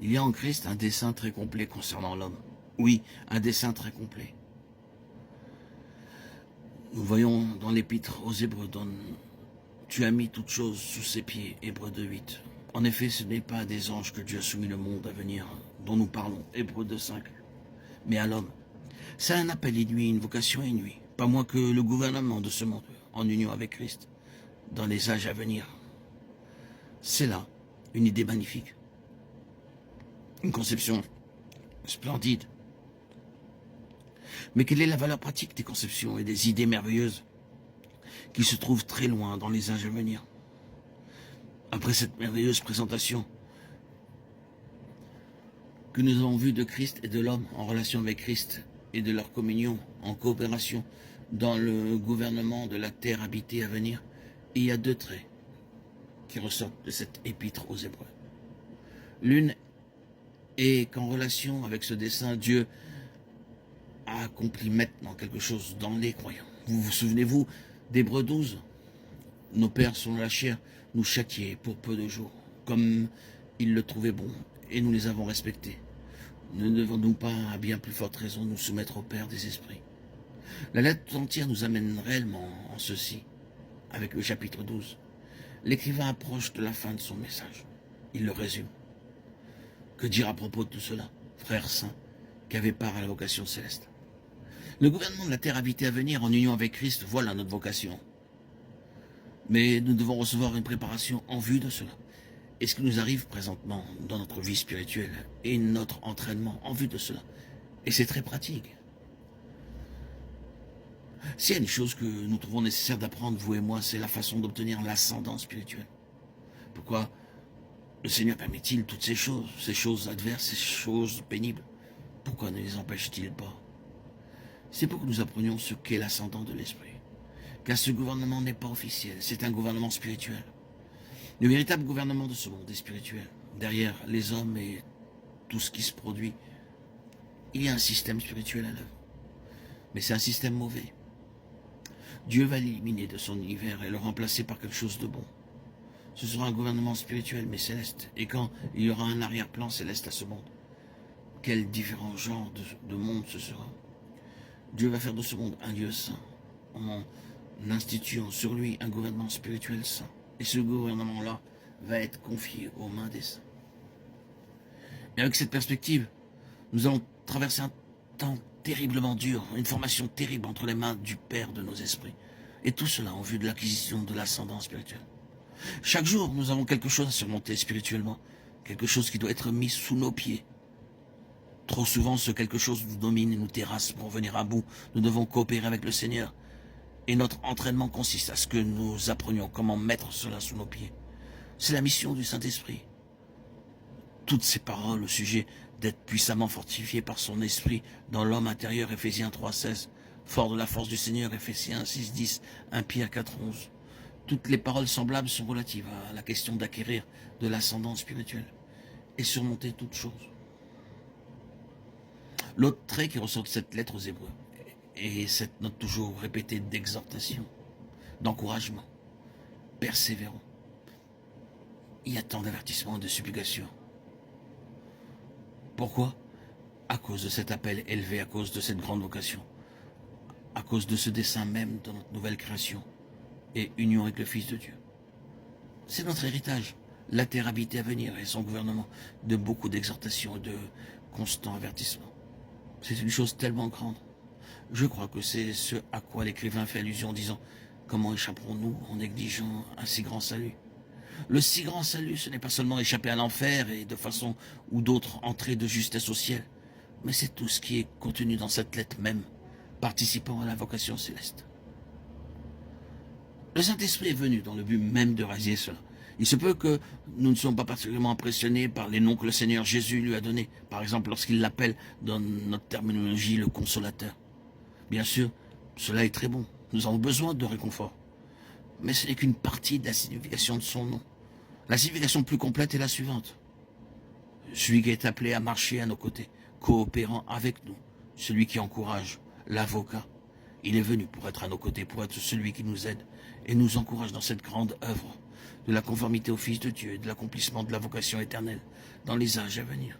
Il y a en Christ un dessein très complet concernant l'homme. Oui, un dessein très complet. Nous voyons dans l'épître aux Hébreux, tu as mis toutes choses sous ses pieds, Hébreux 2:8. En effet, ce n'est pas à des anges que Dieu a soumis le monde à venir, dont nous parlons, Hébreux 2:5, mais à l'homme. C'est un appel inouï, une vocation inouïe, pas moins que le gouvernement de ce monde, en union avec Christ, dans les âges à venir. C'est là une idée magnifique, une conception splendide. Mais quelle est la valeur pratique des conceptions et des idées merveilleuses qui se trouvent très loin dans les âges à venir? Après cette merveilleuse présentation que nous avons vue de Christ et de l'homme en relation avec Christ et de leur communion en coopération dans le gouvernement de la terre habitée à venir, il y a deux traits qui ressortent de cette épître aux Hébreux. L'une est qu'en relation avec ce dessein, Dieu a accompli maintenant quelque chose dans les croyants. Vous vous souvenez-vous d'Hébreux 12? Nos pères selon la chair nous châtiaient pour peu de jours, comme ils le trouvaient bon, et nous les avons respectés. Ne devons-nous pas, à bien plus forte raison, nous soumettre au Père des esprits? La lettre tout entière nous amène réellement en ceci, avec le chapitre 12. L'écrivain approche de la fin de son message. Il le résume. Que dire à propos de tout cela, frères saints, qui avaient part à la vocation céleste? Le gouvernement de la terre habitée à venir en union avec Christ, voilà notre vocation. Mais nous devons recevoir une préparation en vue de cela. Et ce qui nous arrive présentement dans notre vie spirituelle et notre entraînement en vue de cela. Et c'est très pratique. S'il y a une chose que nous trouvons nécessaire d'apprendre, vous et moi, c'est la façon d'obtenir l'ascendant spirituel. Pourquoi le Seigneur permet-il toutes ces choses adverses, ces choses pénibles? Pourquoi ne les empêche-t-il pas? C'est pour que nous apprenions ce qu'est l'ascendant de l'esprit. Car ce gouvernement n'est pas officiel, c'est un gouvernement spirituel. Le véritable gouvernement de ce monde est spirituel. Derrière les hommes et tout ce qui se produit, il y a un système spirituel à l'œuvre. Mais c'est un système mauvais. Dieu va l'éliminer de son univers et le remplacer par quelque chose de bon. Ce sera un gouvernement spirituel mais céleste. Et quand il y aura un arrière-plan céleste à ce monde, quel différent genre de monde ce sera? Dieu va faire de ce monde un lieu saint, en instituant sur lui un gouvernement spirituel saint. Et ce gouvernement-là va être confié aux mains des saints. Et avec cette perspective, nous allons traverser un temps terriblement dur, une formation terrible entre les mains du Père de nos esprits. Et tout cela en vue de l'acquisition de l'ascendant spirituel. Chaque jour, nous avons quelque chose à surmonter spirituellement, quelque chose qui doit être mis sous nos pieds. Trop souvent, ce quelque chose nous domine et nous terrasse. Pour venir à bout, nous devons coopérer avec le Seigneur. Et notre entraînement consiste à ce que nous apprenions comment mettre cela sous nos pieds. C'est la mission du Saint-Esprit. Toutes ces paroles au sujet d'être puissamment fortifié par son esprit dans l'homme intérieur, Éphésiens 3,16, fort de la force du Seigneur, Éphésiens 6,10, 1 Pierre 4,11. Toutes les paroles semblables sont relatives à la question d'acquérir de l'ascendant spirituel et surmonter toutes choses. L'autre trait qui ressort de cette lettre aux Hébreux est cette note toujours répétée d'exhortation, d'encouragement, persévérons. Il y a tant d'avertissements et de supplications. Pourquoi? À cause de cet appel élevé, à cause de cette grande vocation, à cause de ce dessein même de notre nouvelle création et union avec le Fils de Dieu. C'est notre héritage, la terre habitée à venir et son gouvernement, de beaucoup d'exhortations et de constants avertissements. C'est une chose tellement grande. Je crois que c'est ce à quoi l'écrivain fait allusion en disant « Comment échapperons-nous en négligeant un si grand salut ?» Le si grand salut, ce n'est pas seulement échapper à l'enfer et de façon ou d'autre entrer de justesse au ciel, mais c'est tout ce qui est contenu dans cette lettre même, participant à la vocation céleste. Le Saint-Esprit est venu dans le but même de réaliser cela. Il se peut que nous ne soyons pas particulièrement impressionnés par les noms que le Seigneur Jésus lui a donnés, par exemple lorsqu'il l'appelle dans notre terminologie le consolateur. Bien sûr, cela est très bon, nous avons besoin de réconfort. Mais ce n'est qu'une partie de la signification de son nom. La signification plus complète est la suivante. Celui qui est appelé à marcher à nos côtés, coopérant avec nous, celui qui encourage, l'avocat. Il est venu pour être à nos côtés, pour être celui qui nous aide et nous encourage dans cette grande œuvre. de la conformité au Fils de Dieu et de l'accomplissement de la vocation éternelle dans les âges à venir.